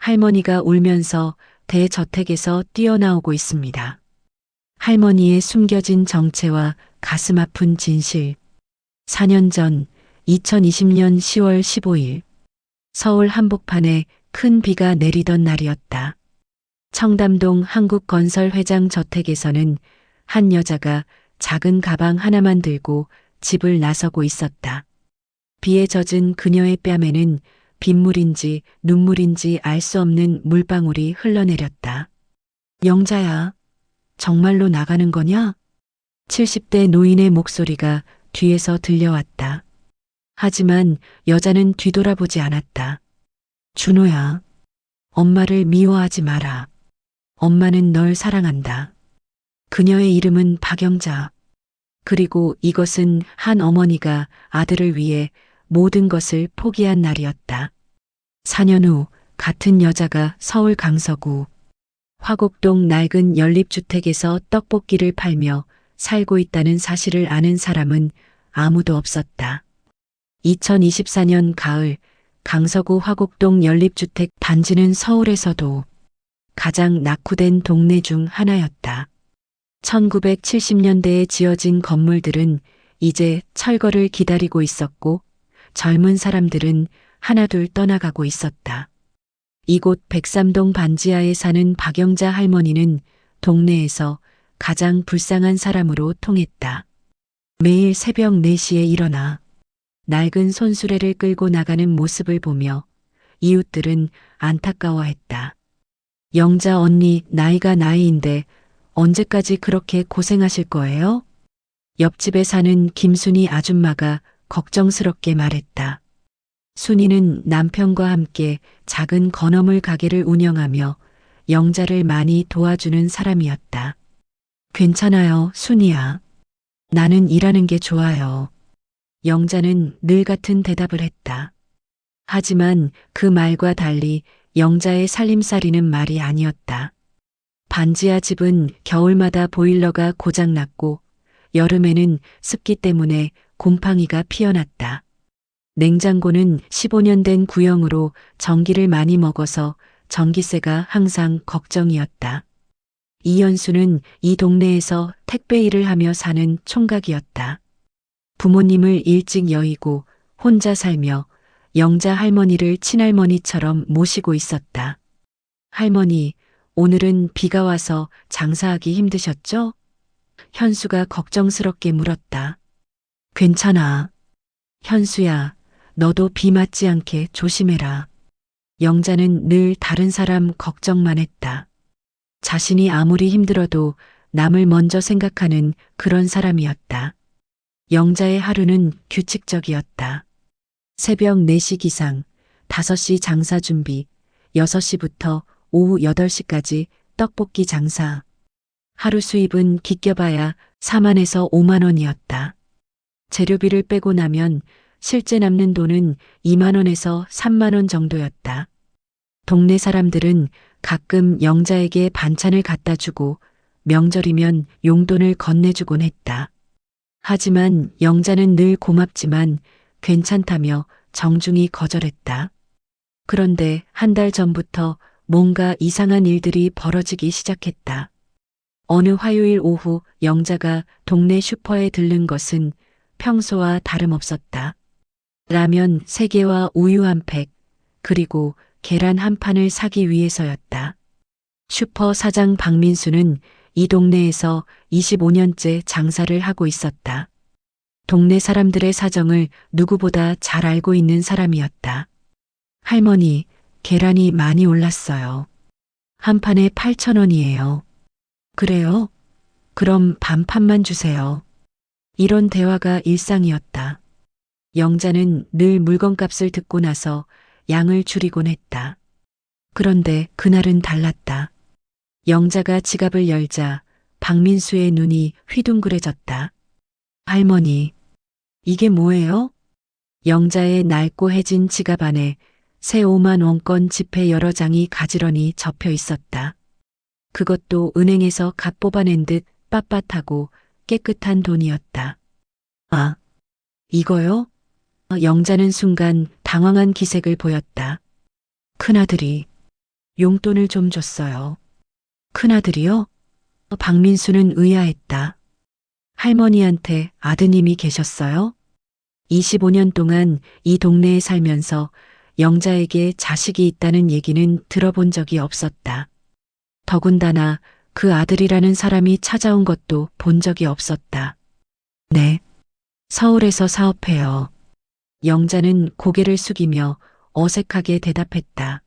할머니가 울면서 대저택에서 뛰어나오고 있습니다. 할머니의 숨겨진 정체와 가슴 아픈 진실. 4년 전 2020년 10월 15일 서울 한복판에 큰 비가 내리던 날이었다. 청담동 한국건설회장 저택에서는 한 여자가 작은 가방 하나만 들고 집을 나서고 있었다. 비에 젖은 그녀의 뺨에는 빗물인지 눈물인지 알 수 없는 물방울이 흘러내렸다. 영자야, 정말로 나가는 거냐? 70대 노인의 목소리가 뒤에서 들려왔다. 하지만 여자는 뒤돌아보지 않았다. 준호야, 엄마를 미워하지 마라. 엄마는 널 사랑한다. 그녀의 이름은 박영자. 그리고 이것은 한 어머니가 아들을 위해 모든 것을 포기한 날이었다. 4년 후 같은 여자가 서울 강서구 화곡동 낡은 연립주택에서 떡볶이를 팔며 살고 있다는 사실을 아는 사람은 아무도 없었다. 2024년 가을 강서구 화곡동 연립주택 단지는 서울에서도 가장 낙후된 동네 중 하나였다. 1970년대에 지어진 건물들은 이제 철거를 기다리고 있었고 젊은 사람들은 하나둘 떠나가고 있었다. 이곳 백삼동 반지하에 사는 박영자 할머니는 동네에서 가장 불쌍한 사람으로 통했다. 매일 새벽 4시에 일어나 낡은 손수레를 끌고 나가는 모습을 보며 이웃들은 안타까워했다. 영자 언니 나이가 나이인데 언제까지 그렇게 고생하실 거예요? 옆집에 사는 김순이 아줌마가 걱정스럽게 말했다. 순이는 남편과 함께 작은 건어물 가게를 운영하며 영자를 많이 도와주는 사람이었다. 괜찮아요, 순이야. 나는 일하는 게 좋아요. 영자는 늘 같은 대답을 했다. 하지만 그 말과 달리 영자의 살림살이는 말이 아니었다. 반지하 집은 겨울마다 보일러가 고장났고 여름에는 습기 때문에 곰팡이가 피어났다. 냉장고는 15년 된 구형으로 전기를 많이 먹어서 전기세가 항상 걱정이었다. 이연수는 이 동네에서 택배 일을 하며 사는 총각이었다. 부모님을 일찍 여의고 혼자 살며 영자 할머니를 친할머니처럼 모시고 있었다. 할머니, 오늘은 비가 와서 장사하기 힘드셨죠? 현수가 걱정스럽게 물었다. 괜찮아. 현수야, 너도 비 맞지 않게 조심해라. 영자는 늘 다른 사람 걱정만 했다. 자신이 아무리 힘들어도 남을 먼저 생각하는 그런 사람이었다. 영자의 하루는 규칙적이었다. 새벽 4시 기상, 5시 장사 준비, 6시부터 오후 8시까지 떡볶이 장사. 하루 수입은 기껴봐야 4만에서 5만 원이었다. 재료비를 빼고 나면 실제 남는 돈은 2만 원에서 3만 원 정도였다. 동네 사람들은 가끔 영자에게 반찬을 갖다 주고 명절이면 용돈을 건네주곤 했다. 하지만 영자는 늘 고맙지만 괜찮다며 정중히 거절했다. 그런데 한 달 전부터 뭔가 이상한 일들이 벌어지기 시작했다. 어느 화요일 오후 영자가 동네 슈퍼에 들른 것은 평소와 다름없었다. 라면 3개와 우유 한 팩, 그리고 계란 한 판을 사기 위해서였다. 슈퍼 사장 박민수는 이 동네에서 25년째 장사를 하고 있었다. 동네 사람들의 사정을 누구보다 잘 알고 있는 사람이었다. 할머니, 계란이 많이 올랐어요. 한 판에 8,000원이에요. 그래요? 그럼 반판만 주세요. 이런 대화가 일상이었다. 영자는 늘 물건값을 듣고 나서 양을 줄이곤 했다. 그런데 그날은 달랐다. 영자가 지갑을 열자 박민수의 눈이 휘둥그레졌다. 할머니, 이게 뭐예요? 영자의 낡고 해진 지갑 안에 새 5만 원권 지폐 여러 장이 가지런히 접혀 있었다. 그것도 은행에서 갓 뽑아낸 듯 빳빳하고 깨끗한 돈이었다. 아, 이거요? 영자는 순간 당황한 기색을 보였다. 큰아들이 용돈을 좀 줬어요. 큰아들이요? 박민수는 의아했다. 할머니한테 아드님이 계셨어요? 25년 동안 이 동네에 살면서 영자에게 자식이 있다는 얘기는 들어본 적이 없었다. 더군다나 그 아들이라는 사람이 찾아온 것도 본 적이 없었다. 네. 서울에서 사업해요. 영자는 고개를 숙이며 어색하게 대답했다.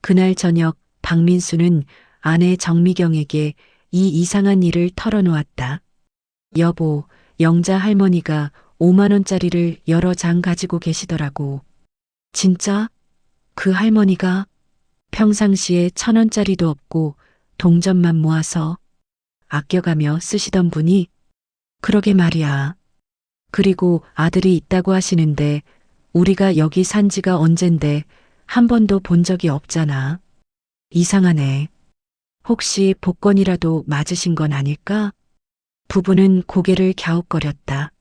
그날 저녁 박민수는 아내 정미경에게 이 이상한 일을 털어놓았다. 여보, 영자 할머니가 5만 원짜리를 여러 장 가지고 계시더라고. 진짜? 그 할머니가 평상시에 1,000원짜리도 없고 동전만 모아서 아껴가며 쓰시던 분이? 그러게 말이야. 그리고 아들이 있다고 하시는데 우리가 여기 산 지가 언젠데 한 번도 본 적이 없잖아. 이상하네. 혹시 복권이라도 맞으신 건 아닐까? 부부는 고개를 갸웃거렸다.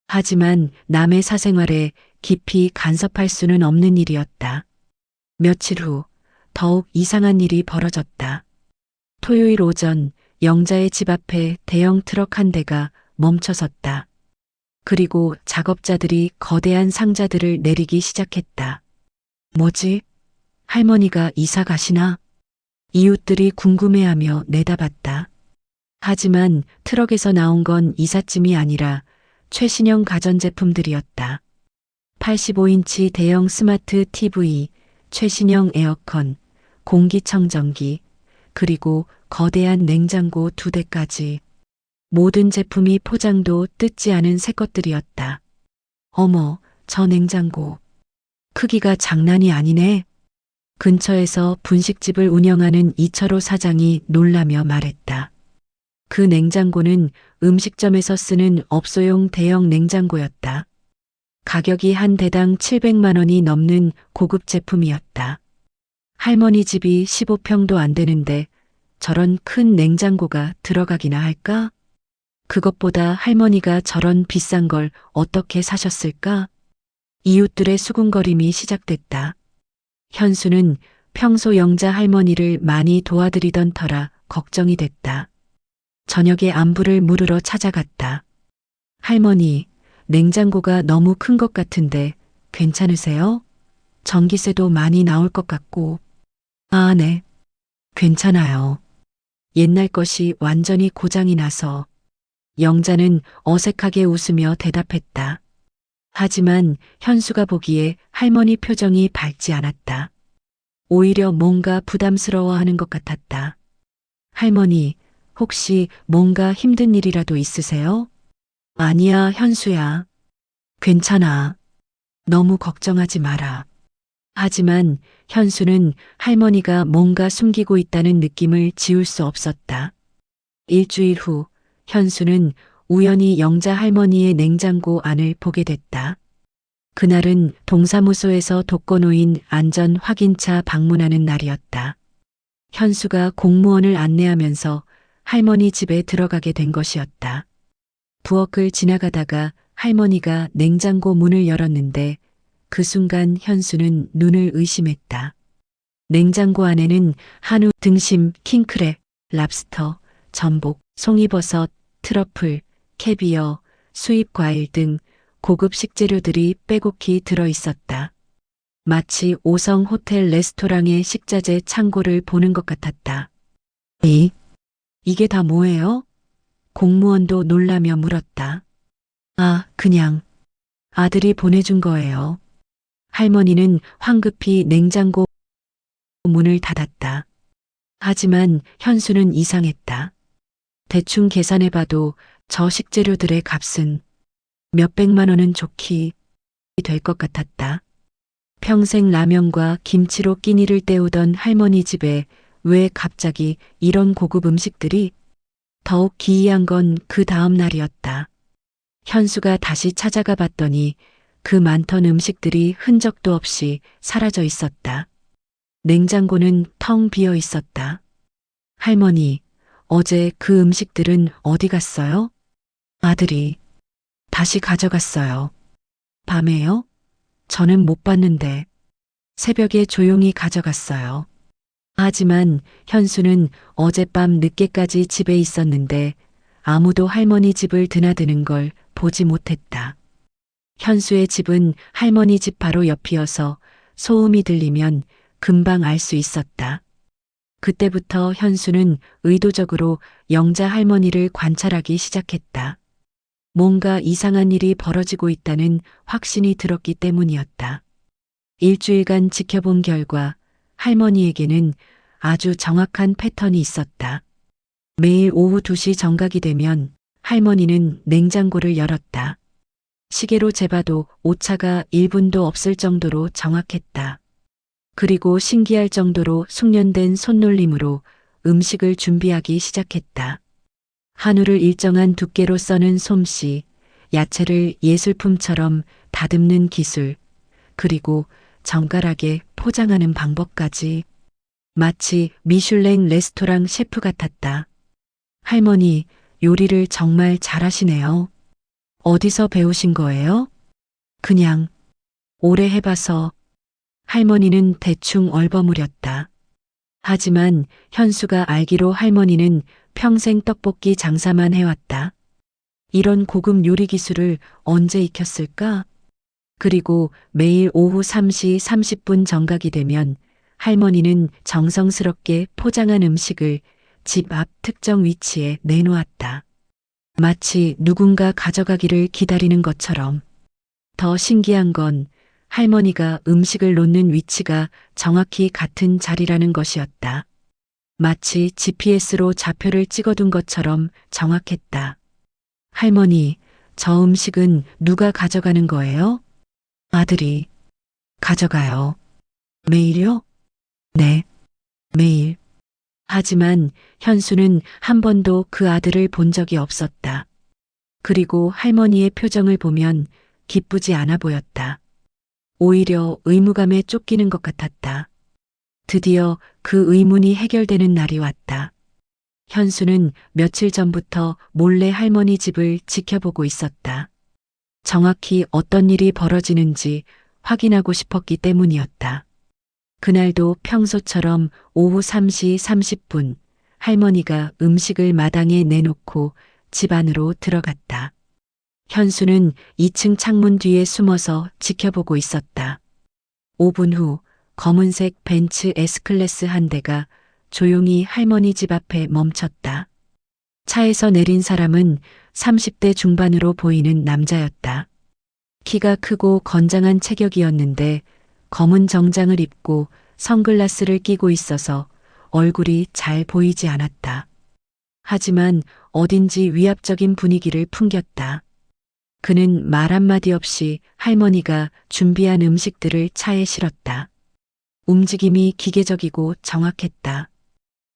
하지만 남의 사생활에 깊이 간섭할 수는 없는 일이었다. 며칠 후 더욱 이상한 일이 벌어졌다. 토요일 오전 영자의 집 앞에 대형 트럭 한 대가 멈춰섰다. 그리고 작업자들이 거대한 상자들을 내리기 시작했다. 뭐지? 할머니가 이사 가시나? 이웃들이 궁금해하며 내다봤다. 하지만 트럭에서 나온 건 이삿짐이 아니라 최신형 가전제품들이었다. 85인치 대형 스마트 TV, 최신형 에어컨, 공기청정기, 그리고 거대한 냉장고 2대까지. 모든 제품이 포장도 뜯지 않은 새 것들이었다. 어머, 저 냉장고. 크기가 장난이 아니네. 근처에서 분식집을 운영하는 이철호 사장이 놀라며 말했다. 그 냉장고는 음식점에서 쓰는 업소용 대형 냉장고였다. 가격이 한 대당 700만 원이 넘는 고급 제품이었다. 할머니 집이 15평도 안 되는데 저런 큰 냉장고가 들어가기나 할까? 그것보다 할머니가 저런 비싼 걸 어떻게 사셨을까? 이웃들의 수군거림이 시작됐다. 현수는 평소 영자 할머니를 많이 도와드리던 터라 걱정이 됐다. 저녁에 안부를 물으러 찾아갔다. 할머니, 냉장고가 너무 큰 것 같은데 괜찮으세요? 전기세도 많이 나올 것 같고. 아, 네. 괜찮아요. 옛날 것이 완전히 고장이 나서. 영자는 어색하게 웃으며 대답했다. 하지만 현수가 보기에 할머니 표정이 밝지 않았다. 오히려 뭔가 부담스러워하는 것 같았다. 할머니, 혹시 뭔가 힘든 일이라도 있으세요? 아니야, 현수야. 괜찮아. 너무 걱정하지 마라. 하지만 현수는 할머니가 뭔가 숨기고 있다는 느낌을 지울 수 없었다. 일주일 후 현수는 우연히 영자 할머니의 냉장고 안을 보게 됐다. 그날은 동사무소에서 독거노인 안전 확인차 방문하는 날이었다. 현수가 공무원을 안내하면서 할머니 집에 들어가게 된 것이었다. 부엌을 지나가다가 할머니가 냉장고 문을 열었는데 그 순간 현수는 눈을 의심했다. 냉장고 안에는 한우, 등심, 킹크랩, 랍스터, 전복, 송이버섯, 트러플, 캐비어, 수입 과일 등 고급 식재료들이 빼곡히 들어 있었다. 마치 5성 호텔 레스토랑의 식자재 창고를 보는 것 같았다. 이게 다 뭐예요? 공무원도 놀라며 물었다. 아, 그냥 아들이 보내준 거예요. 할머니는 황급히 냉장고 문을 닫았다. 하지만 현수는 이상했다. 대충 계산해봐도 저 식재료들의 값은 몇백만 원은 좋게 될 것 같았다. 평생 라면과 김치로 끼니를 때우던 할머니 집에 왜 갑자기 이런 고급 음식들이? 더욱 기이한 건 그 다음 날이었다. 현수가 다시 찾아가 봤더니 그 많던 음식들이 흔적도 없이 사라져 있었다. 냉장고는 텅 비어 있었다. 할머니, 어제 그 음식들은 어디 갔어요? 아들이 다시 가져갔어요. 밤에요? 저는 못 봤는데 새벽에 조용히 가져갔어요. 하지만 현수는 어젯밤 늦게까지 집에 있었는데 아무도 할머니 집을 드나드는 걸 보지 못했다. 현수의 집은 할머니 집 바로 옆이어서 소음이 들리면 금방 알 수 있었다. 그때부터 현수는 의도적으로 영자 할머니를 관찰하기 시작했다. 뭔가 이상한 일이 벌어지고 있다는 확신이 들었기 때문이었다. 일주일간 지켜본 결과 할머니에게는 아주 정확한 패턴이 있었다. 매일 오후 2시 정각이 되면 할머니는 냉장고를 열었다. 시계로 재봐도 오차가 1분도 없을 정도로 정확했다. 그리고 신기할 정도로 숙련된 손놀림으로 음식을 준비하기 시작했다. 한우를 일정한 두께로 써는 솜씨, 야채를 예술품처럼 다듬는 기술, 그리고 정갈하게 포장하는 방법까지 마치 미슐랭 레스토랑 셰프 같았다. 할머니, 요리를 정말 잘하시네요. 어디서 배우신 거예요? 그냥 오래 해봐서. 할머니는 대충 얼버무렸다. 하지만 현수가 알기로 할머니는 평생 떡볶이 장사만 해왔다. 이런 고급 요리 기술을 언제 익혔을까? 그리고 매일 오후 3시 30분 정각이 되면 할머니는 정성스럽게 포장한 음식을 집 앞 특정 위치에 내놓았다. 마치 누군가 가져가기를 기다리는 것처럼. 더 신기한 건 할머니가 음식을 놓는 위치가 정확히 같은 자리라는 것이었다. 마치 GPS로 좌표를 찍어둔 것처럼 정확했다. 할머니, 저 음식은 누가 가져가는 거예요? 아들이 가져가요. 매일요? 네, 매일. 하지만 현수는 한 번도 그 아들을 본 적이 없었다. 그리고 할머니의 표정을 보면 기쁘지 않아 보였다. 오히려 의무감에 쫓기는 것 같았다. 드디어 그 의문이 해결되는 날이 왔다. 현수는 며칠 전부터 몰래 할머니 집을 지켜보고 있었다. 정확히 어떤 일이 벌어지는지 확인하고 싶었기 때문이었다. 그날도 평소처럼 오후 3시 30분 할머니가 음식을 마당에 내놓고 집 안으로 들어갔다. 현수는 2층 창문 뒤에 숨어서 지켜보고 있었다. 5분 후 검은색 벤츠 S클래스 한 대가 조용히 할머니 집 앞에 멈췄다. 차에서 내린 사람은 30대 중반으로 보이는 남자였다. 키가 크고 건장한 체격이었는데 검은 정장을 입고 선글라스를 끼고 있어서 얼굴이 잘 보이지 않았다. 하지만 어딘지 위압적인 분위기를 풍겼다. 그는 말 한마디 없이 할머니가 준비한 음식들을 차에 실었다. 움직임이 기계적이고 정확했다.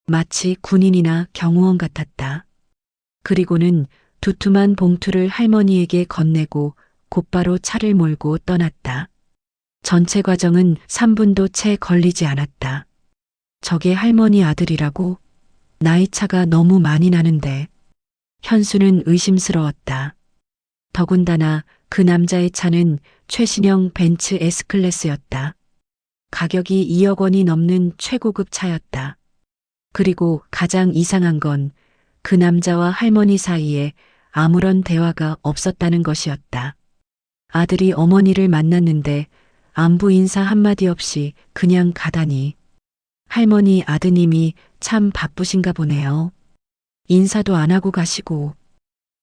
마치 군인이나 경호원 같았다. 그리고는 두툼한 봉투를 할머니에게 건네고 곧바로 차를 몰고 떠났다. 전체 과정은 3분도 채 걸리지 않았다. 저게 할머니 아들이라고? 나이 차가 너무 많이 나는데. 현수는 의심스러웠다. 더군다나 그 남자의 차는 최신형 벤츠 S클래스였다. 가격이 2억 원이 넘는 최고급 차였다. 그리고 가장 이상한 건 그 남자와 할머니 사이에 아무런 대화가 없었다는 것이었다. 아들이 어머니를 만났는데 안부 인사 한마디 없이 그냥 가다니. 할머니 아드님이 참 바쁘신가 보네요. 인사도 안 하고 가시고.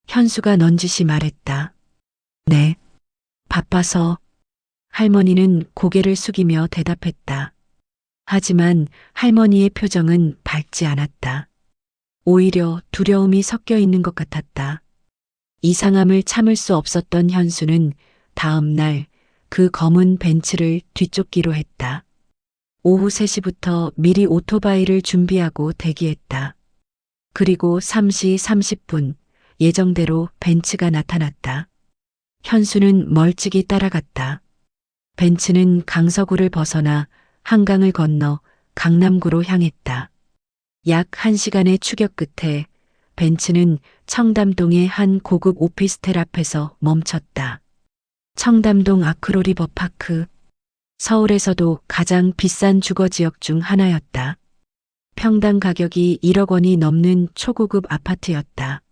현수가 넌지시 말했다. 네, 바빠서. 할머니는 고개를 숙이며 대답했다. 하지만 할머니의 표정은 밝지 않았다. 오히려 두려움이 섞여 있는 것 같았다. 이상함을 참을 수 없었던 현수는 다음 날 그 검은 벤츠를 뒤쫓기로 했다. 오후 3시부터 미리 오토바이를 준비하고 대기했다. 그리고 3시 30분 예정대로 벤츠가 나타났다. 현수는 멀찍이 따라갔다. 벤츠는 강서구를 벗어나 한강을 건너 강남구로 향했다. 약 1시간의 추격 끝에 벤츠는 청담동의 한 고급 오피스텔 앞에서 멈췄다. 청담동 아크로리버파크. 서울에서도 가장 비싼 주거지역 중 하나였다. 평당 가격이 1억 원이 넘는 초고급 아파트였다.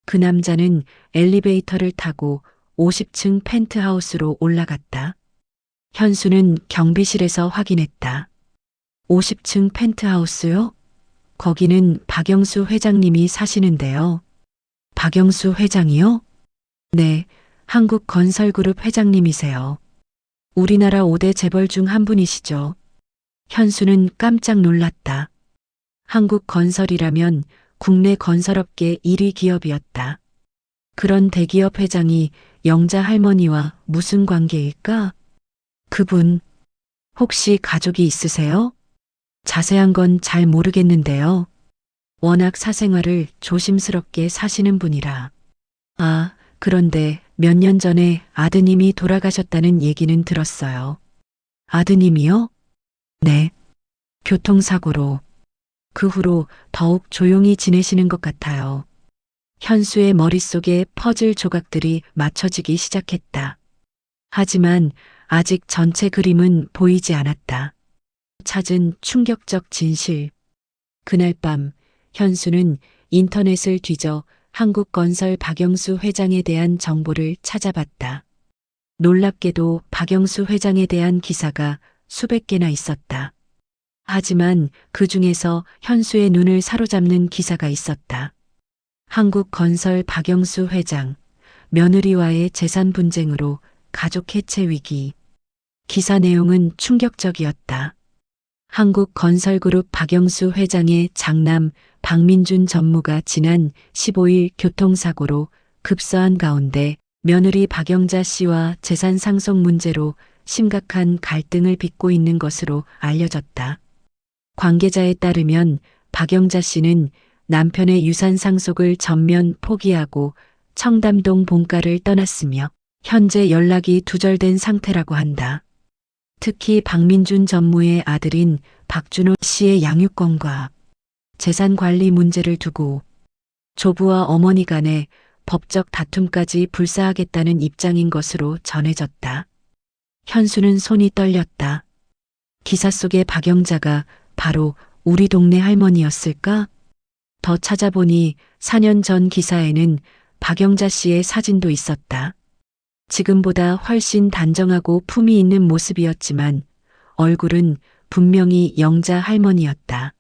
그 남자는 엘리베이터를 타고 50층 펜트하우스로 올라갔다. 현수는 경비실에서 확인했다. 50층 펜트하우스요? 거기는 박영수 회장님이 사시는데요. 박영수 회장이요? 네, 한국건설그룹 회장님이세요. 우리나라 5대 재벌 중 한 분이시죠. 현수는 깜짝 놀랐다. 한국건설이라면 국내 건설업계 1위 기업이었다. 그런 대기업 회장이 영자 할머니와 무슨 관계일까? 그분, 혹시 가족이 있으세요? 자세한 건 잘 모르겠는데요. 워낙 사생활을 조심스럽게 사시는 분이라. 아, 그런데 몇 년 전에 아드님이 돌아가셨다는 얘기는 들었어요. 아드님이요? 네. 교통사고로. 그 후로 더욱 조용히 지내시는 것 같아요. 현수의 머릿속에 퍼즐 조각들이 맞춰지기 시작했다. 하지만 아직 전체 그림은 보이지 않았다. 찾은 충격적 진실. 그날 밤 현수는 인터넷을 뒤져 한국건설 박영수 회장에 대한 정보를 찾아봤다. 놀랍게도 박영수 회장에 대한 기사가 수백 개나 있었다. 하지만 그 중에서 현수의 눈을 사로잡는 기사가 있었다. 한국건설 박영수 회장, 며느리와의 재산 분쟁으로 가족 해체 위기. 기사 내용은 충격적이었다. 한국건설그룹 박영수 회장의 장남 박민준 전무가 지난 15일 교통사고로 급사한 가운데 며느리 박영자 씨와 재산 상속 문제로 심각한 갈등을 빚고 있는 것으로 알려졌다. 관계자에 따르면 박영자 씨는 남편의 유산 상속을 전면 포기하고 청담동 본가를 떠났으며 현재 연락이 두절된 상태라고 한다. 특히 박민준 전무의 아들인 박준호 씨의 양육권과 재산 관리 문제를 두고 조부와 어머니 간의 법적 다툼까지 불사하겠다는 입장인 것으로 전해졌다. 현수는 손이 떨렸다. 기사 속의 박영자가 바로 우리 동네 할머니였을까? 더 찾아보니 4년 전 기사에는 박영자 씨의 사진도 있었다. 지금보다 훨씬 단정하고 품위 있는 모습이었지만 얼굴은 분명히 영자 할머니였다.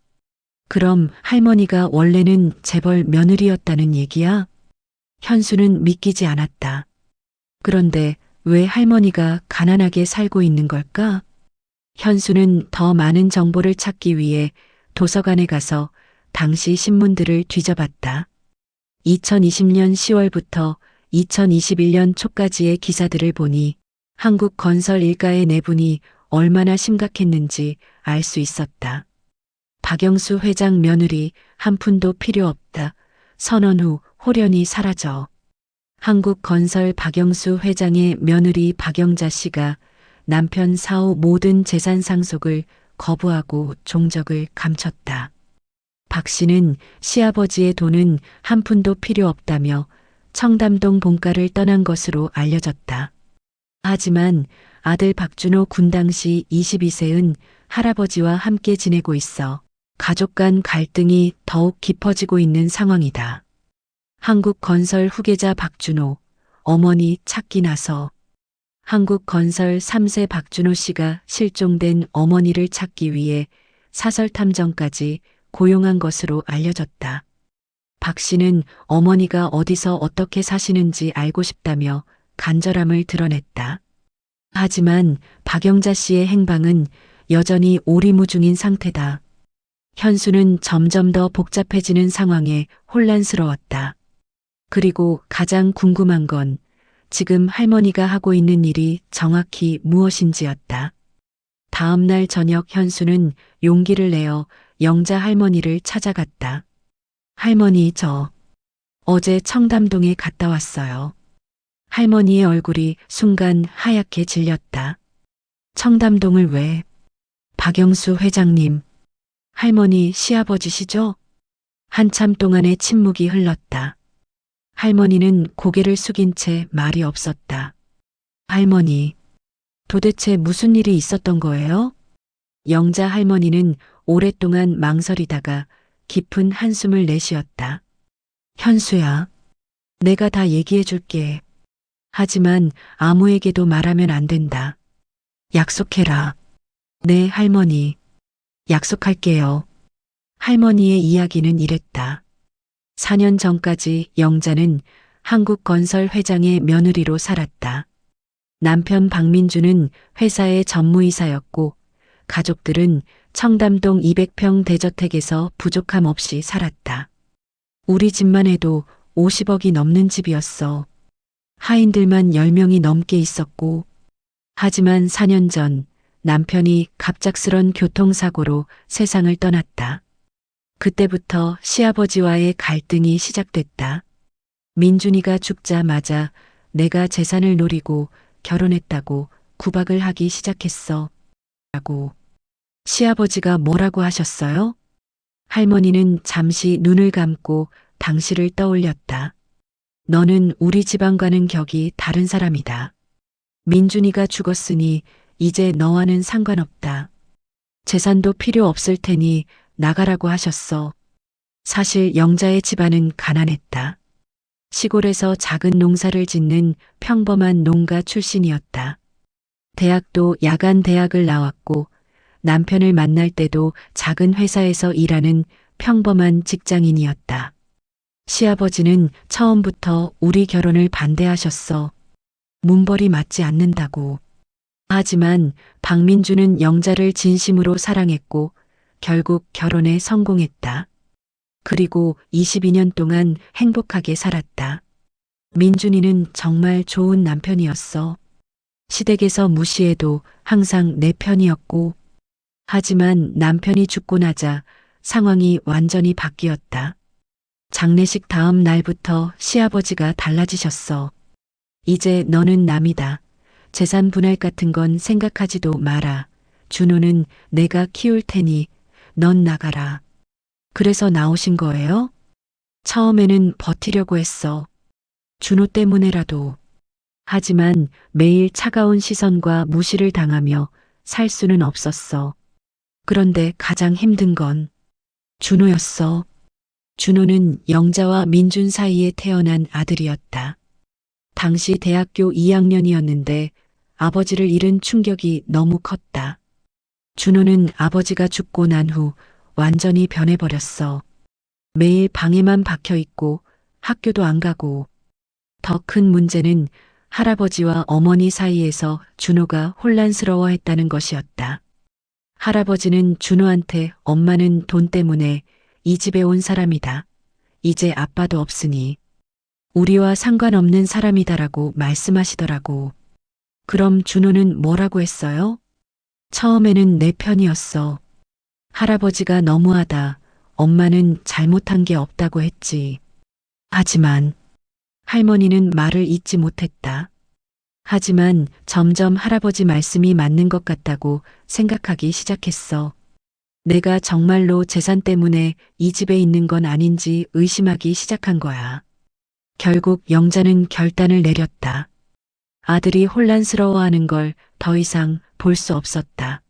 그럼 할머니가 원래는 재벌 며느리였다는 얘기야? 현수는 믿기지 않았다. 그런데 왜 할머니가 가난하게 살고 있는 걸까? 현수는 더 많은 정보를 찾기 위해 도서관에 가서 당시 신문들을 뒤져봤다. 2020년 10월부터 2021년 초까지의 기사들을 보니 한국건설 일가의 내분이 얼마나 심각했는지 알 수 있었다. 박영수 회장 며느리 한 푼도 필요 없다. 선언 후 홀연히 사라져. 한국건설 박영수 회장의 며느리 박영자 씨가 남편 사후 모든 재산 상속을 거부하고 종적을 감췄다. 박 씨는 시아버지의 돈은 한 푼도 필요 없다며 청담동 본가를 떠난 것으로 알려졌다. 하지만 아들 박준호 군 당시 22세은 할아버지와 함께 지내고 있어 가족 간 갈등이 더욱 깊어지고 있는 상황이다. 한국건설 후계자 박준호, 어머니 찾기 나서 한국건설 3세 박준호 씨가 실종된 어머니를 찾기 위해 사설탐정까지 고용한 것으로 알려졌다. 박 씨는 어머니가 어디서 어떻게 사시는지 알고 싶다며 간절함을 드러냈다. 하지만 박영자 씨의 행방은 여전히 오리무중인 상태다. 현수는 점점 더 복잡해지는 상황에 혼란스러웠다. 그리고 가장 궁금한 건 지금 할머니가 하고 있는 일이 정확히 무엇인지였다. 다음 날 저녁 현수는 용기를 내어 영자 할머니를 찾아갔다. 할머니, 저 어제 청담동에 갔다 왔어요. 할머니의 얼굴이 순간 하얗게 질렸다. 청담동을 왜? 박영수 회장님, 할머니 시아버지시죠? 한참 동안의 침묵이 흘렀다. 할머니는 고개를 숙인 채 말이 없었다. 할머니, 도대체 무슨 일이 있었던 거예요? 영자 할머니는 오랫동안 망설이다가 깊은 한숨을 내쉬었다. 현수야, 내가 다 얘기해 줄게. 하지만 아무에게도 말하면 안 된다. 약속해라. 네, 할머니. 약속할게요. 할머니의 이야기는 이랬다. 4년 전까지 영자는 한국건설 회장의 며느리로 살았다. 남편 박민주는 회사의 전무이사였고 가족들은 청담동 200평 대저택에서 부족함 없이 살았다. 우리 집만 해도 50억이 넘는 집이었어. 하인들만 10명이 넘게 있었고, 하지만 4년 전 남편이 갑작스런 교통사고로 세상을 떠났다. 그때부터 시아버지와의 갈등이 시작됐다. 민준이가 죽자마자 내가 재산을 노리고 결혼했다고 구박을 하기 시작했어. 라고. 시아버지가 뭐라고 하셨어요? 할머니는 잠시 눈을 감고 당시를 떠올렸다. 너는 우리 집안과는 격이 다른 사람이다. 민준이가 죽었으니 이제 너와는 상관없다. 재산도 필요 없을 테니 나가라고 하셨어. 사실 영자의 집안은 가난했다. 시골에서 작은 농사를 짓는 평범한 농가 출신이었다. 대학도 야간 대학을 나왔고 남편을 만날 때도 작은 회사에서 일하는 평범한 직장인이었다. 시아버지는 처음부터 우리 결혼을 반대하셨어. 문벌이 맞지 않는다고. 하지만 박민주는 영자를 진심으로 사랑했고 결국 결혼에 성공했다. 그리고 22년 동안 행복하게 살았다. 민준이는 정말 좋은 남편이었어. 시댁에서 무시해도 항상 내 편이었고, 하지만 남편이 죽고 나자 상황이 완전히 바뀌었다. 장례식 다음 날부터 시아버지가 달라지셨어. 이제 너는 남이다. 재산 분할 같은 건 생각하지도 마라. 준호는 내가 키울 테니 넌 나가라. 그래서 나오신 거예요? 처음에는 버티려고 했어. 준호 때문에라도. 하지만 매일 차가운 시선과 무시를 당하며 살 수는 없었어. 그런데 가장 힘든 건 준호였어. 준호는 영자와 민준 사이에 태어난 아들이었다. 당시 대학교 2학년이었는데 아버지를 잃은 충격이 너무 컸다. 준호는 아버지가 죽고 난 후 완전히 변해버렸어. 매일 방에만 박혀 있고 학교도 안 가고. 더 큰 문제는 할아버지와 어머니 사이에서 준호가 혼란스러워했다는 것이었다. 할아버지는 준호한테 엄마는 돈 때문에 이 집에 온 사람이다. 이제 아빠도 없으니 우리와 상관없는 사람이다라고 말씀하시더라고. 그럼 준호는 뭐라고 했어요? 처음에는 내 편이었어. 할아버지가 너무하다. 엄마는 잘못한 게 없다고 했지. 하지만 할머니는 말을 잇지 못했다. 하지만 점점 할아버지 말씀이 맞는 것 같다고 생각하기 시작했어. 내가 정말로 재산 때문에 이 집에 있는 건 아닌지 의심하기 시작한 거야. 결국 영자는 결단을 내렸다. 아들이 혼란스러워하는 걸 더 이상 볼 수 없었다.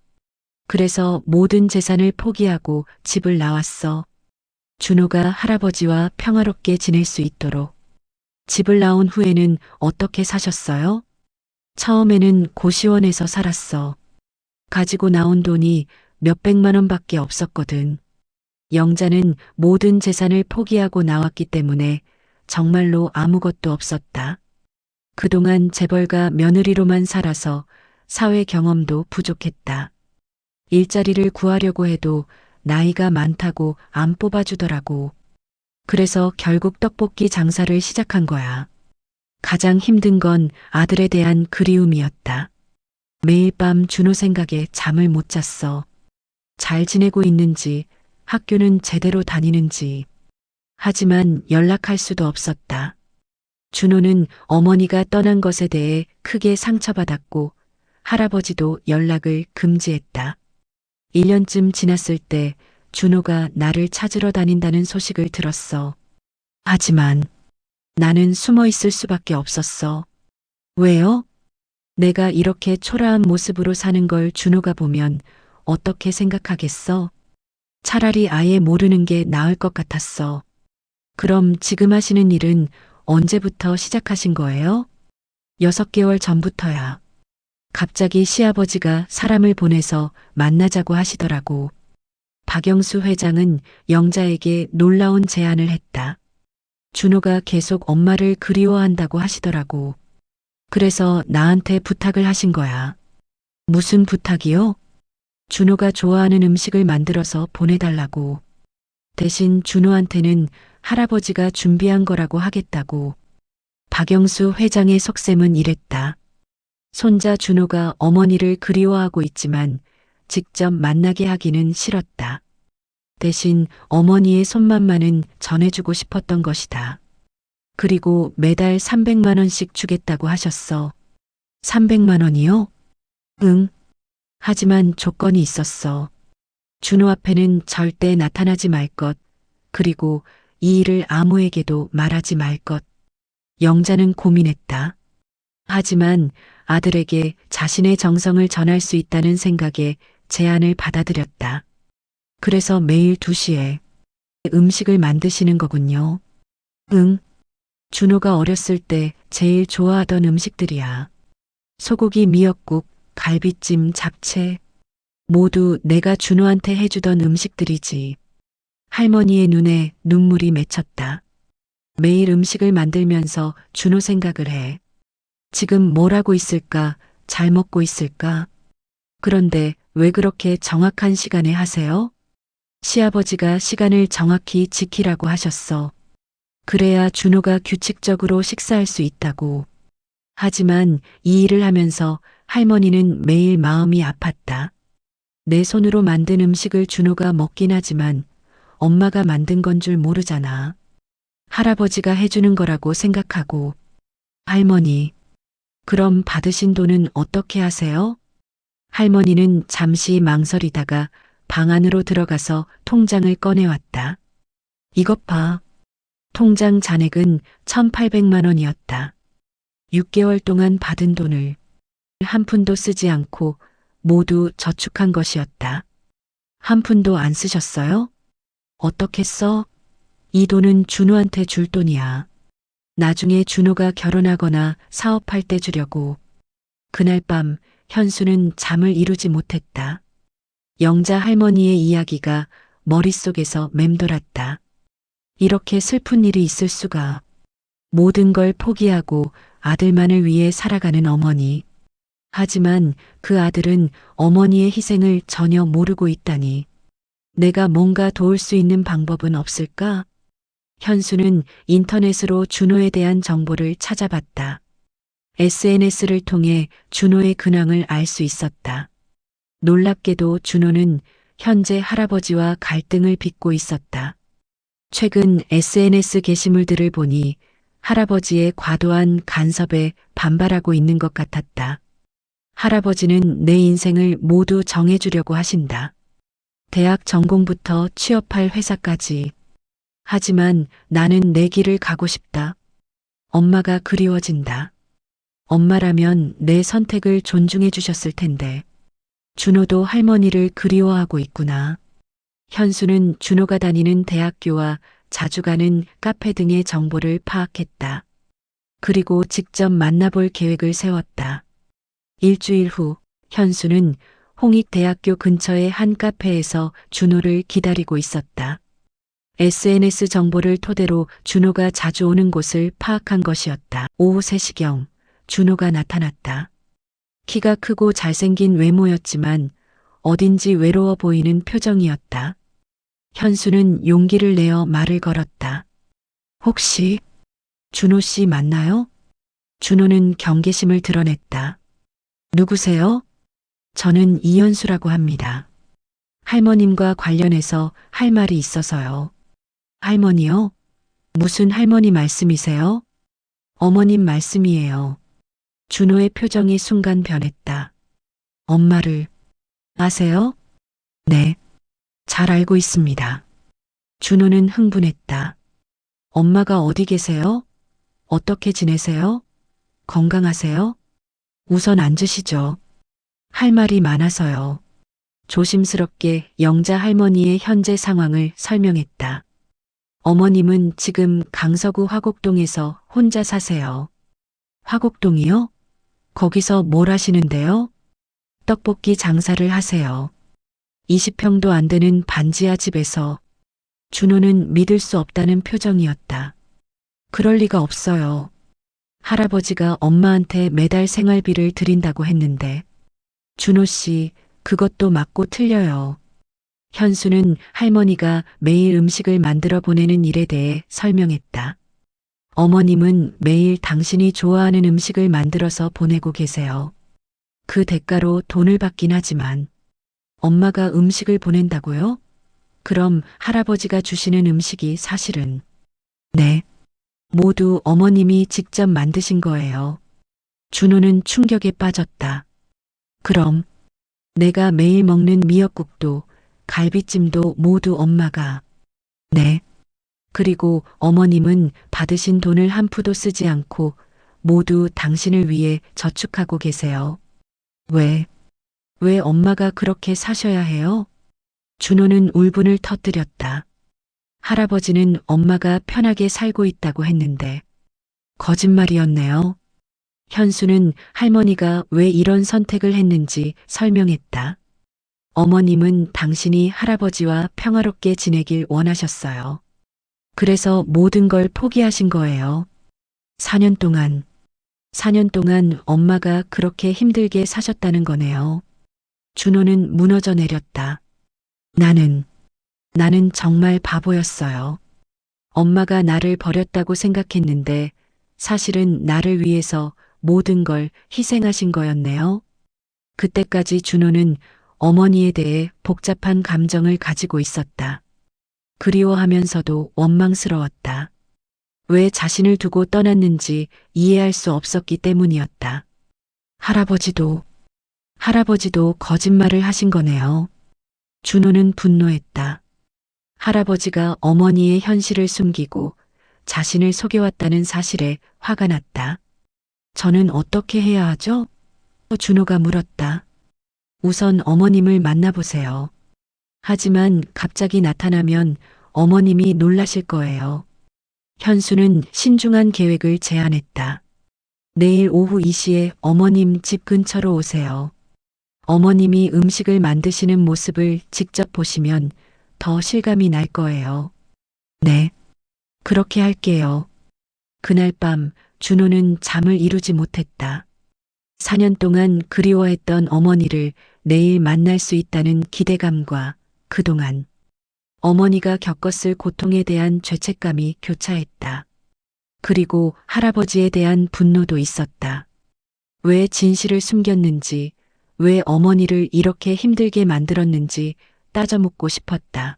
그래서 모든 재산을 포기하고 집을 나왔어. 준호가 할아버지와 평화롭게 지낼 수 있도록. 집을 나온 후에는 어떻게 사셨어요? 처음에는 고시원에서 살았어. 가지고 나온 돈이 몇백만 원밖에 없었거든. 영자는 모든 재산을 포기하고 나왔기 때문에 정말로 아무것도 없었다. 그동안 재벌가 며느리로만 살아서 사회 경험도 부족했다. 일자리를 구하려고 해도 나이가 많다고 안 뽑아주더라고. 그래서 결국 떡볶이 장사를 시작한 거야. 가장 힘든 건 아들에 대한 그리움이었다. 매일 밤 준호 생각에 잠을 못 잤어. 잘 지내고 있는지, 학교는 제대로 다니는지. 하지만 연락할 수도 없었다. 준호는 어머니가 떠난 것에 대해 크게 상처받았고 할아버지도 연락을 금지했다. 1년쯤 지났을 때 준호가 나를 찾으러 다닌다는 소식을 들었어. 하지만 나는 숨어 있을 수밖에 없었어. 왜요? 내가 이렇게 초라한 모습으로 사는 걸 준호가 보면 어떻게 생각하겠어? 차라리 아예 모르는 게 나을 것 같았어. 그럼 지금 하시는 일은 언제부터 시작하신 거예요? 6개월 전부터야. 갑자기 시아버지가 사람을 보내서 만나자고 하시더라고. 박영수 회장은 영자에게 놀라운 제안을 했다. 준호가 계속 엄마를 그리워한다고 하시더라고. 그래서 나한테 부탁을 하신 거야. 무슨 부탁이요? 준호가 좋아하는 음식을 만들어서 보내달라고. 대신 준호한테는 할아버지가 준비한 거라고 하겠다고. 박영수 회장의 속셈은 이랬다. 손자 준호가 어머니를 그리워하고 있지만 직접 만나게 하기는 싫었다. 대신 어머니의 손맛만은 전해주고 싶었던 것이다. 그리고 매달 300만 원씩 주겠다고 하셨어. 300만 원이요? 응. 하지만 조건이 있었어. 준호 앞에는 절대 나타나지 말 것, 그리고 이 일을 아무에게도 말하지 말 것. 영자는 고민했다. 하지만 아들에게 자신의 정성을 전할 수 있다는 생각에 제안을 받아들였다. 그래서 매일 2시에 음식을 만드시는 거군요. 응. 준호가 어렸을 때 제일 좋아하던 음식들이야. 소고기 미역국, 갈비찜, 잡채. 모두 내가 준호한테 해주던 음식들이지. 할머니의 눈에 눈물이 맺혔다. 매일 음식을 만들면서 준호 생각을 해. 지금 뭘 하고 있을까? 잘 먹고 있을까? 그런데 왜 그렇게 정확한 시간에 하세요? 시아버지가 시간을 정확히 지키라고 하셨어. 그래야 준호가 규칙적으로 식사할 수 있다고. 하지만 이 일을 하면서 할머니는 매일 마음이 아팠다. 내 손으로 만든 음식을 준호가 먹긴 하지만 엄마가 만든 건 줄 모르잖아. 할아버지가 해주는 거라고 생각하고. 할머니, 그럼 받으신 돈은 어떻게 하세요? 할머니는 잠시 망설이다가 방 안으로 들어가서 통장을 꺼내왔다. 이것 봐. 통장 잔액은 1,800만 원이었다. 6개월 동안 받은 돈을 한 푼도 쓰지 않고 모두 저축한 것이었다. 한 푼도 안 쓰셨어요? 어떻게 써? 이 돈은 준호한테 줄 돈이야. 나중에 준호가 결혼하거나 사업할 때 주려고. 그날 밤 현수는 잠을 이루지 못했다. 영자 할머니의 이야기가 머릿속에서 맴돌았다. 이렇게 슬픈 일이 있을 수가. 모든 걸 포기하고 아들만을 위해 살아가는 어머니. 하지만 그 아들은 어머니의 희생을 전혀 모르고 있다니. 내가 뭔가 도울 수 있는 방법은 없을까? 현수는 인터넷으로 준호에 대한 정보를 찾아봤다. SNS를 통해 준호의 근황을 알 수 있었다. 놀랍게도 준호는 현재 할아버지와 갈등을 빚고 있었다. 최근 SNS 게시물들을 보니 할아버지의 과도한 간섭에 반발하고 있는 것 같았다. 할아버지는 내 인생을 모두 정해주려고 하신다. 대학 전공부터 취업할 회사까지. 하지만 나는 내 길을 가고 싶다. 엄마가 그리워진다. 엄마라면 내 선택을 존중해 주셨을 텐데. 준호도 할머니를 그리워하고 있구나. 현수는 준호가 다니는 대학교와 자주 가는 카페 등의 정보를 파악했다. 그리고 직접 만나볼 계획을 세웠다. 일주일 후 현수는 홍익대학교 근처의 한 카페에서 준호를 기다리고 있었다. SNS 정보를 토대로 준호가 자주 오는 곳을 파악한 것이었다. 오후 3시경 준호가 나타났다. 키가 크고 잘생긴 외모였지만 어딘지 외로워 보이는 표정이었다. 현수는 용기를 내어 말을 걸었다. 혹시 준호 씨 맞나요? 준호는 경계심을 드러냈다. 누구세요? 저는 이현수라고 합니다. 할머님과 관련해서 할 말이 있어서요. 할머니요? 무슨 할머니 말씀이세요? 어머님 말씀이에요. 준호의 표정이 순간 변했다. 엄마를 아세요? 네, 잘 알고 있습니다. 준호는 흥분했다. 엄마가 어디 계세요? 어떻게 지내세요? 건강하세요? 우선 앉으시죠. 할 말이 많아서요. 조심스럽게 영자 할머니의 현재 상황을 설명했다. 어머님은 지금 강서구 화곡동에서 혼자 사세요. 화곡동이요? 거기서 뭘 하시는데요? 떡볶이 장사를 하세요. 20평도 안 되는 반지하 집에서. 준호는 믿을 수 없다는 표정이었다. 그럴 리가 없어요. 할아버지가 엄마한테 매달 생활비를 드린다고 했는데. 준호 씨, 그것도 맞고 틀려요. 현수는 할머니가 매일 음식을 만들어 보내는 일에 대해 설명했다. 어머님은 매일 당신이 좋아하는 음식을 만들어서 보내고 계세요. 그 대가로 돈을 받긴 하지만. 엄마가 음식을 보낸다고요? 그럼 할아버지가 주시는 음식이 사실은. 네. 모두 어머님이 직접 만드신 거예요. 준호는 충격에 빠졌다. 그럼 내가 매일 먹는 미역국도 갈비찜도 모두 엄마가. 네. 그리고 어머님은 받으신 돈을 한 푼도 쓰지 않고 모두 당신을 위해 저축하고 계세요. 왜 엄마가 그렇게 사셔야 해요? 준호는 울분을 터뜨렸다. 할아버지는 엄마가 편하게 살고 있다고 했는데. 거짓말이었네요. 현수는 할머니가 왜 이런 선택을 했는지 설명했다. 어머님은 당신이 할아버지와 평화롭게 지내길 원하셨어요. 그래서 모든 걸 포기하신 거예요. 4년 동안 엄마가 그렇게 힘들게 사셨다는 거네요. 준호는 무너져 내렸다. 나는 정말 바보였어요. 엄마가 나를 버렸다고 생각했는데 사실은 나를 위해서 모든 걸 희생하신 거였네요. 그때까지 준호는 어머니에 대해 복잡한 감정을 가지고 있었다. 그리워하면서도 원망스러웠다. 왜 자신을 두고 떠났는지 이해할 수 없었기 때문이었다. 할아버지도 거짓말을 하신 거네요. 준호는 분노했다. 할아버지가 어머니의 현실을 숨기고 자신을 속여왔다는 사실에 화가 났다. 저는 어떻게 해야 하죠? 준호가 물었다. 우선 어머님을 만나보세요. 하지만 갑자기 나타나면 어머님이 놀라실 거예요. 현수는 신중한 계획을 제안했다. 내일 오후 2시에 어머님 집 근처로 오세요. 어머님이 음식을 만드시는 모습을 직접 보시면 더 실감이 날 거예요. 네, 그렇게 할게요. 그날 밤 준호는 잠을 이루지 못했다. 4년 동안 그리워했던 어머니를 내일 만날 수 있다는 기대감과 그동안 어머니가 겪었을 고통에 대한 죄책감이 교차했다. 그리고 할아버지에 대한 분노도 있었다. 왜 진실을 숨겼는지, 왜 어머니를 이렇게 힘들게 만들었는지 따져 묻고 싶었다.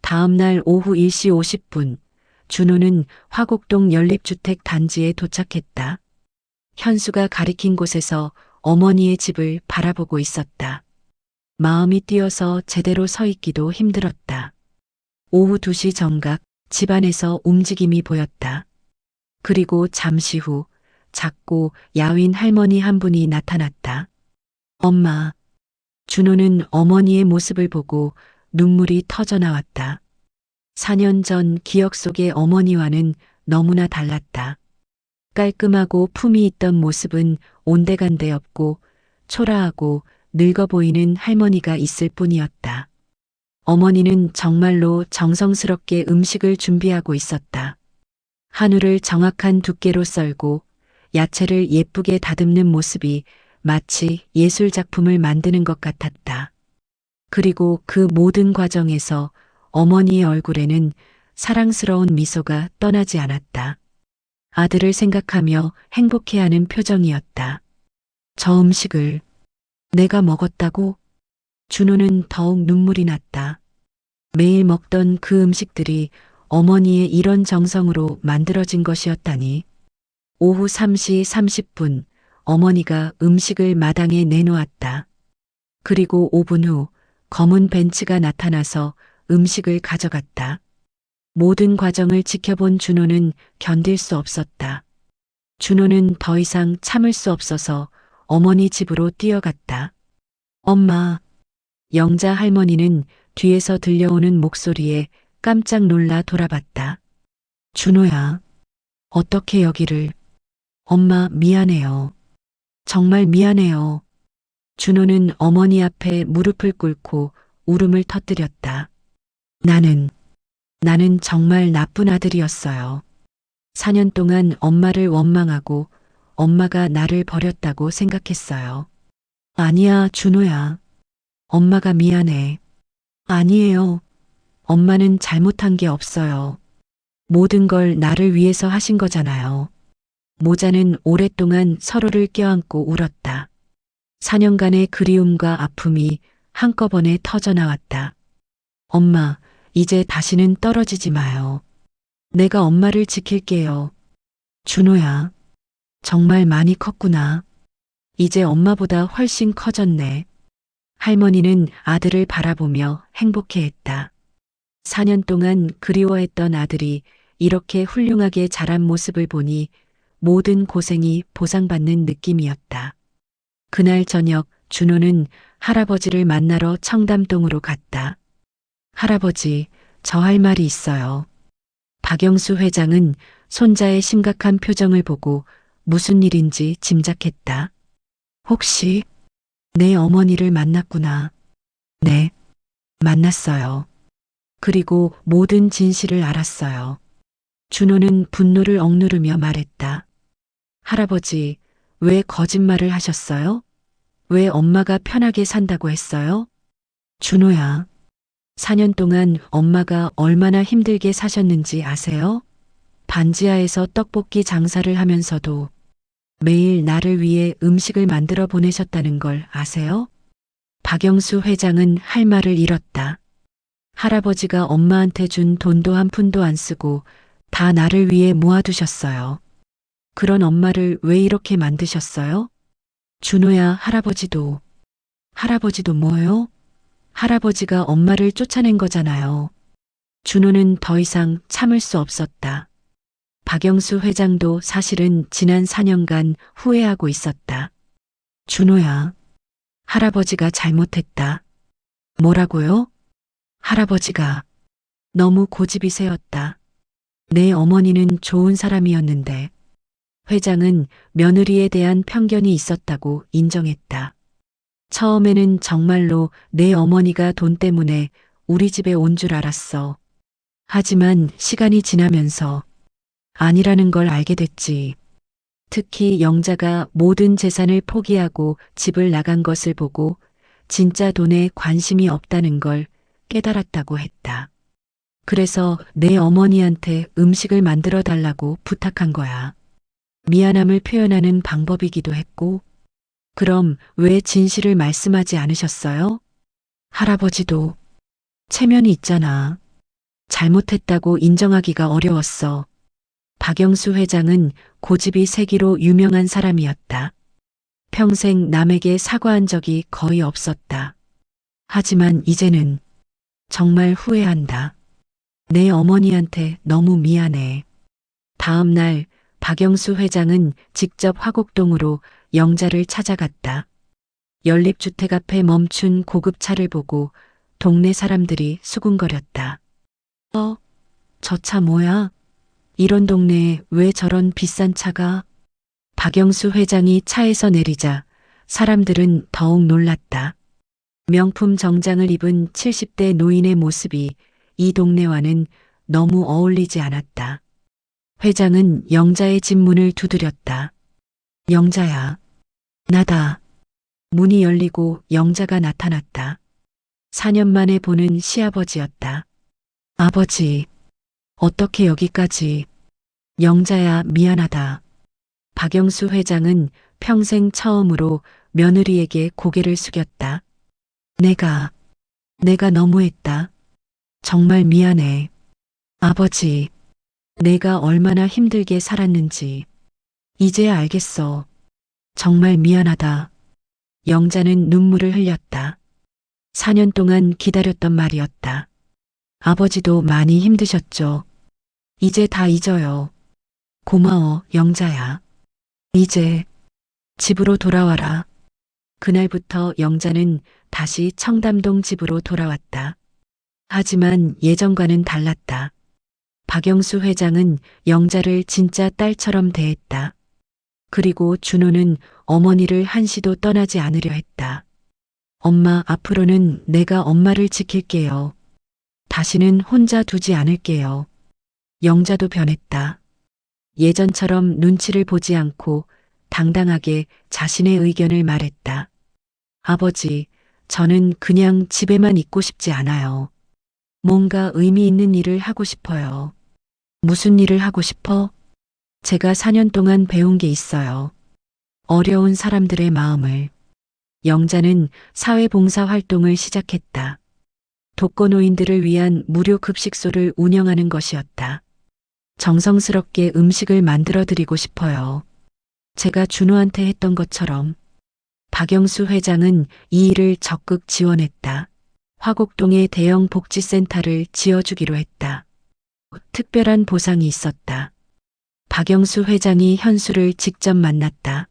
다음 날 오후 1시 50분, 준호는 화곡동 연립주택 단지에 도착했다. 현수가 가리킨 곳에서 어머니의 집을 바라보고 있었다. 마음이 뛰어서 제대로 서 있기도 힘들었다. 오후 2시 정각 집안에서 움직임이 보였다. 그리고 잠시 후 작고 야윈 할머니 한 분이 나타났다. 엄마. 준호는 어머니의 모습을 보고 눈물이 터져 나왔다. 4년 전 기억 속의 어머니와는 너무나 달랐다. 깔끔하고 품이 있던 모습은 온데간데 없고 초라하고 늙어 보이는 할머니가 있을 뿐이었다. 어머니는 정말로 정성스럽게 음식을 준비하고 있었다. 한우를 정확한 두께로 썰고 야채를 예쁘게 다듬는 모습이 마치 예술 작품을 만드는 것 같았다. 그리고 그 모든 과정에서 어머니의 얼굴에는 사랑스러운 미소가 떠나지 않았다. 아들을 생각하며 행복해하는 표정이었다. 저 음식을 내가 먹었다고? 준호는 더욱 눈물이 났다. 매일 먹던 그 음식들이 어머니의 이런 정성으로 만들어진 것이었다니. 오후 3시 30분 어머니가 음식을 마당에 내놓았다. 그리고 5분 후 검은 벤츠가 나타나서 음식을 가져갔다. 모든 과정을 지켜본 준호는 견딜 수 없었다. 준호는 더 이상 참을 수 없어서 어머니 집으로 뛰어갔다. 엄마, 영자 할머니는 뒤에서 들려오는 목소리에 깜짝 놀라 돌아봤다. 준호야, 어떻게 여기를? 엄마 미안해요. 정말 미안해요. 준호는 어머니 앞에 무릎을 꿇고 울음을 터뜨렸다. 나는 정말 나쁜 아들이었어요. 4년 동안 엄마를 원망하고 엄마가 나를 버렸다고 생각했어요. 아니야, 준호야. 엄마가 미안해. 아니에요. 엄마는 잘못한 게 없어요. 모든 걸 나를 위해서 하신 거잖아요. 모자는 오랫동안 서로를 껴안고 울었다. 4년간의 그리움과 아픔이 한꺼번에 터져나왔다. 엄마, 이제 다시는 떨어지지 마요. 내가 엄마를 지킬게요. 준호야, 정말 많이 컸구나. 이제 엄마보다 훨씬 커졌네. 할머니는 아들을 바라보며 행복해했다. 4년 동안 그리워했던 아들이 이렇게 훌륭하게 자란 모습을 보니 모든 고생이 보상받는 느낌이었다. 그날 저녁 준호는 할아버지를 만나러 청담동으로 갔다. 할아버지, 저 할 말이 있어요. 박영수 회장은 손자의 심각한 표정을 보고 무슨 일인지 짐작했다. 혹시 내 어머니를 만났구나. 네, 만났어요. 그리고 모든 진실을 알았어요. 준호는 분노를 억누르며 말했다. 할아버지, 왜 거짓말을 하셨어요? 왜 엄마가 편하게 산다고 했어요? 준호야, 4년 동안 엄마가 얼마나 힘들게 사셨는지 아세요? 반지하에서 떡볶이 장사를 하면서도 매일 나를 위해 음식을 만들어 보내셨다는 걸 아세요? 박영수 회장은 할 말을 잃었다. 할아버지가 엄마한테 준 돈도 한 푼도 안 쓰고 다 나를 위해 모아두셨어요. 그런 엄마를 왜 이렇게 만드셨어요? 준호야, 할아버지도 뭐요? 할아버지가 엄마를 쫓아낸 거잖아요. 준호는 더 이상 참을 수 없었다. 박영수 회장도 사실은 지난 4년간 후회하고 있었다. 준호야, 할아버지가 잘못했다. 뭐라고요? 할아버지가 너무 고집이 세었다. 내 어머니는 좋은 사람이었는데 회장은 며느리에 대한 편견이 있었다고 인정했다. 처음에는 정말로 내 어머니가 돈 때문에 우리 집에 온 줄 알았어. 하지만 시간이 지나면서 아니라는 걸 알게 됐지. 특히 영자가 모든 재산을 포기하고 집을 나간 것을 보고 진짜 돈에 관심이 없다는 걸 깨달았다고 했다. 그래서 내 어머니한테 음식을 만들어 달라고 부탁한 거야. 미안함을 표현하는 방법이기도 했고, 그럼 왜 진실을 말씀하지 않으셨어요? 할아버지도 체면이 있잖아. 잘못했다고 인정하기가 어려웠어. 박영수 회장은 고집이 세기로 유명한 사람이었다. 평생 남에게 사과한 적이 거의 없었다. 하지만 이제는 정말 후회한다. 내 어머니한테 너무 미안해. 다음 날 박영수 회장은 직접 화곡동으로 영자를 찾아갔다. 연립주택 앞에 멈춘 고급차를 보고 동네 사람들이 수군거렸다. 저 차 뭐야? 이런 동네에 왜 저런 비싼 차가? 박영수 회장이 차에서 내리자 사람들은 더욱 놀랐다. 명품 정장을 입은 70대 노인의 모습이 이 동네와는 너무 어울리지 않았다. 회장은 영자의 집 문을 두드렸다. 영자야, 나다. 문이 열리고 영자가 나타났다. 4년 만에 보는 시아버지였다. 아버지, 어떻게 여기까지? 영자야, 미안하다. 박영수 회장은 평생 처음으로 며느리에게 고개를 숙였다. 내가 너무했다. 정말 미안해. 아버지, 내가 얼마나 힘들게 살았는지 이제야 알겠어. 정말 미안하다. 영자는 눈물을 흘렸다. 4년 동안 기다렸던 말이었다. 아버지도 많이 힘드셨죠. 이제 다 잊어요. 고마워, 영자야. 이제 집으로 돌아와라. 그날부터 영자는 다시 청담동 집으로 돌아왔다. 하지만 예전과는 달랐다. 박영수 회장은 영자를 진짜 딸처럼 대했다. 그리고 준호는 어머니를 한시도 떠나지 않으려 했다. 엄마, 앞으로는 내가 엄마를 지킬게요. 다시는 혼자 두지 않을게요. 영자도 변했다. 예전처럼 눈치를 보지 않고 당당하게 자신의 의견을 말했다. 아버지, 저는 그냥 집에만 있고 싶지 않아요. 뭔가 의미 있는 일을 하고 싶어요. 무슨 일을 하고 싶어? 제가 4년 동안 배운 게 있어요. 어려운 사람들의 마음을. 영자는 사회봉사 활동을 시작했다. 독거노인들을 위한 무료 급식소를 운영하는 것이었다. 정성스럽게 음식을 만들어 드리고 싶어요. 제가 준호한테 했던 것처럼. 박영수 회장은 이 일을 적극 지원했다. 화곡동에 대형 복지센터를 지어주기로 했다. 특별한 보상이 있었다. 박영수 회장이 현수를 직접 만났다.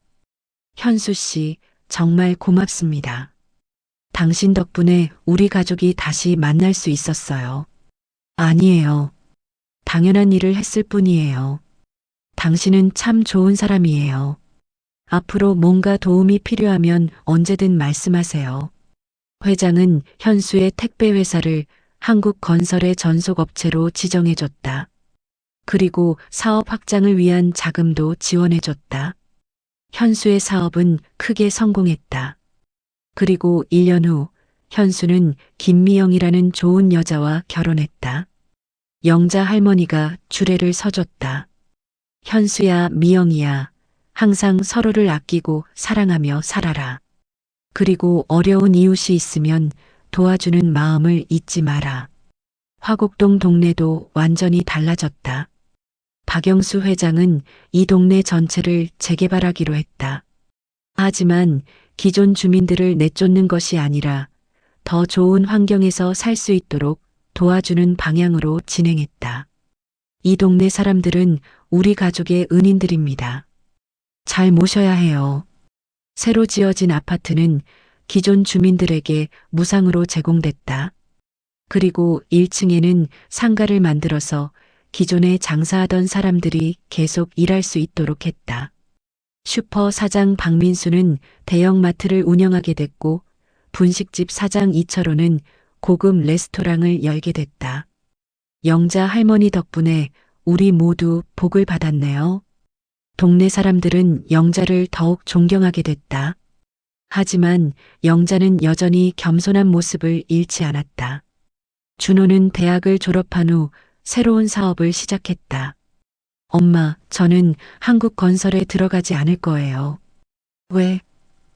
현수 씨, 정말 고맙습니다. 당신 덕분에 우리 가족이 다시 만날 수 있었어요. 아니에요. 당연한 일을 했을 뿐이에요. 당신은 참 좋은 사람이에요. 앞으로 뭔가 도움이 필요하면 언제든 말씀하세요. 회장은 현수의 택배 회사를 한국건설의 전속업체로 지정해줬다. 그리고 사업 확장을 위한 자금도 지원해줬다. 현수의 사업은 크게 성공했다. 그리고 1년 후 현수는 김미영이라는 좋은 여자와 결혼했다. 영자 할머니가 주례를 서줬다. 현수야, 미영이야, 항상 서로를 아끼고 사랑하며 살아라. 그리고 어려운 이웃이 있으면 도와주는 마음을 잊지 마라. 화곡동 동네도 완전히 달라졌다. 박영수 회장은 이 동네 전체를 재개발하기로 했다. 하지만 기존 주민들을 내쫓는 것이 아니라 더 좋은 환경에서 살 수 있도록 도와주는 방향으로 진행했다. 이 동네 사람들은 우리 가족의 은인들입니다. 잘 모셔야 해요. 새로 지어진 아파트는 기존 주민들에게 무상으로 제공됐다. 그리고 1층에는 상가를 만들어서 기존에 장사하던 사람들이 계속 일할 수 있도록 했다. 슈퍼 사장 박민수는 대형마트를 운영하게 됐고 분식집 사장 이철호는 고급 레스토랑을 열게 됐다. 영자 할머니 덕분에 우리 모두 복을 받았네요. 동네 사람들은 영자를 더욱 존경하게 됐다. 하지만 영자는 여전히 겸손한 모습을 잃지 않았다. 준호는 대학을 졸업한 후 새로운 사업을 시작했다. 엄마, 저는 한국건설에 들어가지 않을 거예요. 왜?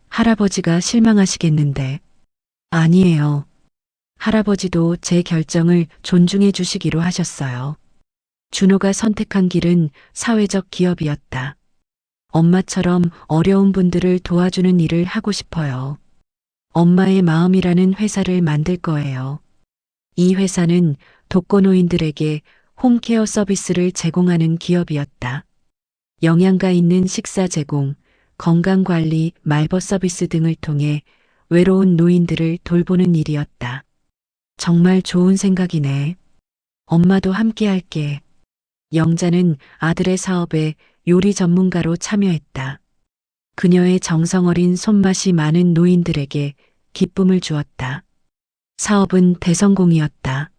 할아버지가 실망하시겠는데. 아니에요. 할아버지도 제 결정을 존중해 주시기로 하셨어요. 준호가 선택한 길은 사회적 기업이었다. 엄마처럼 어려운 분들을 도와주는 일을 하고 싶어요. 엄마의 마음이라는 회사를 만들 거예요. 이 회사는 독거노인들에게 홈케어 서비스를 제공하는 기업이었다. 영양가 있는 식사 제공, 건강관리, 말벗 서비스 등을 통해 외로운 노인들을 돌보는 일이었다. 정말 좋은 생각이네. 엄마도 함께 할게. 영자는 아들의 사업에 요리 전문가로 참여했다. 그녀의 정성 어린 손맛이 많은 노인들에게 기쁨을 주었다. 사업은 대성공이었다.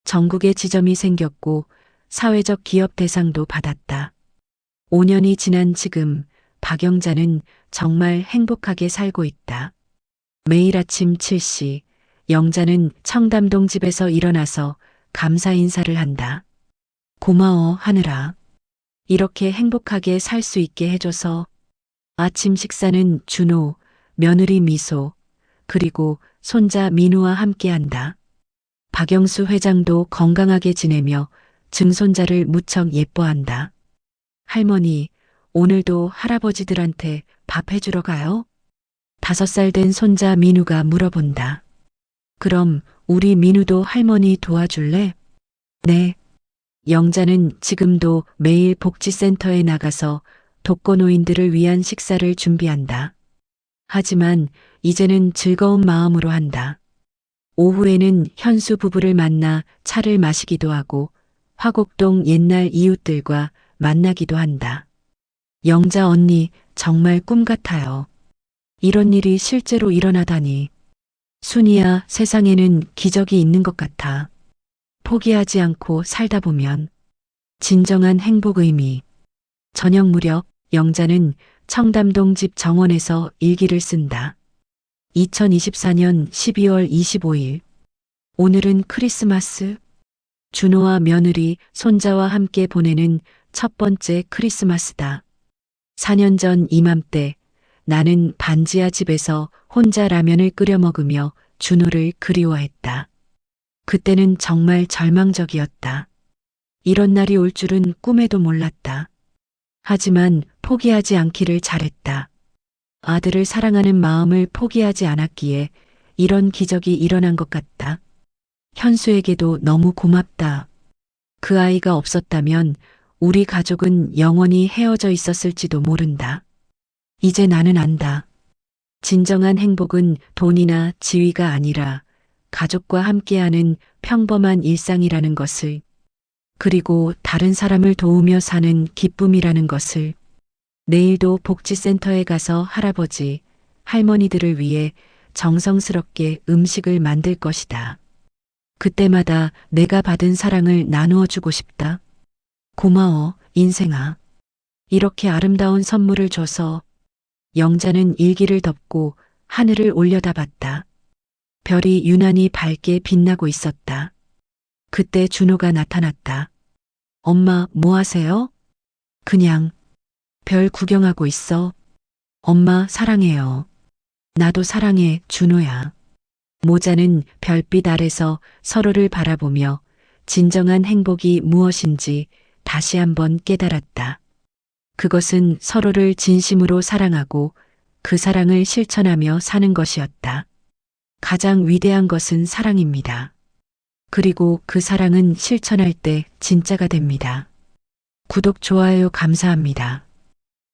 전국에 지점이 생겼고 사회적 기업 대상도 받았다. 5년이 지난 지금 박영자는 정말 행복하게 살고 있다. 매일 아침 7시 영자는 청담동 집에서 일어나서 감사 인사를 한다. 고마워 하늘아. 이렇게 행복하게 살 수 있게 해줘서. 아침 식사는 준호, 며느리 미소, 그리고 손자 민우와 함께한다. 박영수 회장도 건강하게 지내며 증손자를 무척 예뻐한다. 할머니, 오늘도 할아버지들한테 밥 해주러 가요? 5살 된 손자 민우가 물어본다. 그럼 우리 민우도 할머니 도와줄래? 네. 영자는 지금도 매일 복지센터에 나가서 독거노인들을 위한 식사를 준비한다. 하지만 이제는 즐거운 마음으로 한다. 오후에는 현수 부부를 만나 차를 마시기도 하고 화곡동 옛날 이웃들과 만나기도 한다. 영자 언니, 정말 꿈 같아요. 이런 일이 실제로 일어나다니. 순이야, 세상에는 기적이 있는 것 같아. 포기하지 않고 살다 보면 진정한 행복 의미. 저녁 무렵 영자는 청담동 집 정원에서 일기를 쓴다. 2024년 12월 25일. 오늘은 크리스마스. 준호와 며느리, 손자와 함께 보내는 첫 번째 크리스마스다. 4년 전 이맘때 나는 반지하 집에서 혼자 라면을 끓여 먹으며 준호를 그리워했다. 그때는 정말 절망적이었다. 이런 날이 올 줄은 꿈에도 몰랐다. 하지만 포기하지 않기를 잘했다. 아들을 사랑하는 마음을 포기하지 않았기에 이런 기적이 일어난 것 같다. 현수에게도 너무 고맙다. 그 아이가 없었다면 우리 가족은 영원히 헤어져 있었을지도 모른다. 이제 나는 안다. 진정한 행복은 돈이나 지위가 아니라 가족과 함께하는 평범한 일상이라는 것을, 그리고 다른 사람을 도우며 사는 기쁨이라는 것을. 내일도 복지센터에 가서 할아버지, 할머니들을 위해 정성스럽게 음식을 만들 것이다. 그때마다 내가 받은 사랑을 나누어 주고 싶다. 고마워, 인생아. 이렇게 아름다운 선물을 줘서. 영자는 일기를 덮고 하늘을 올려다봤다. 별이 유난히 밝게 빛나고 있었다. 그때 준호가 나타났다. 엄마, 뭐 하세요? 그냥 별 구경하고 있어. 엄마 사랑해요. 나도 사랑해, 준호야. 모자는 별빛 아래서 서로를 바라보며 진정한 행복이 무엇인지 다시 한번 깨달았다. 그것은 서로를 진심으로 사랑하고 그 사랑을 실천하며 사는 것이었다. 가장 위대한 것은 사랑입니다. 그리고 그 사랑은 실천할 때 진짜가 됩니다. 구독, 좋아요 감사합니다.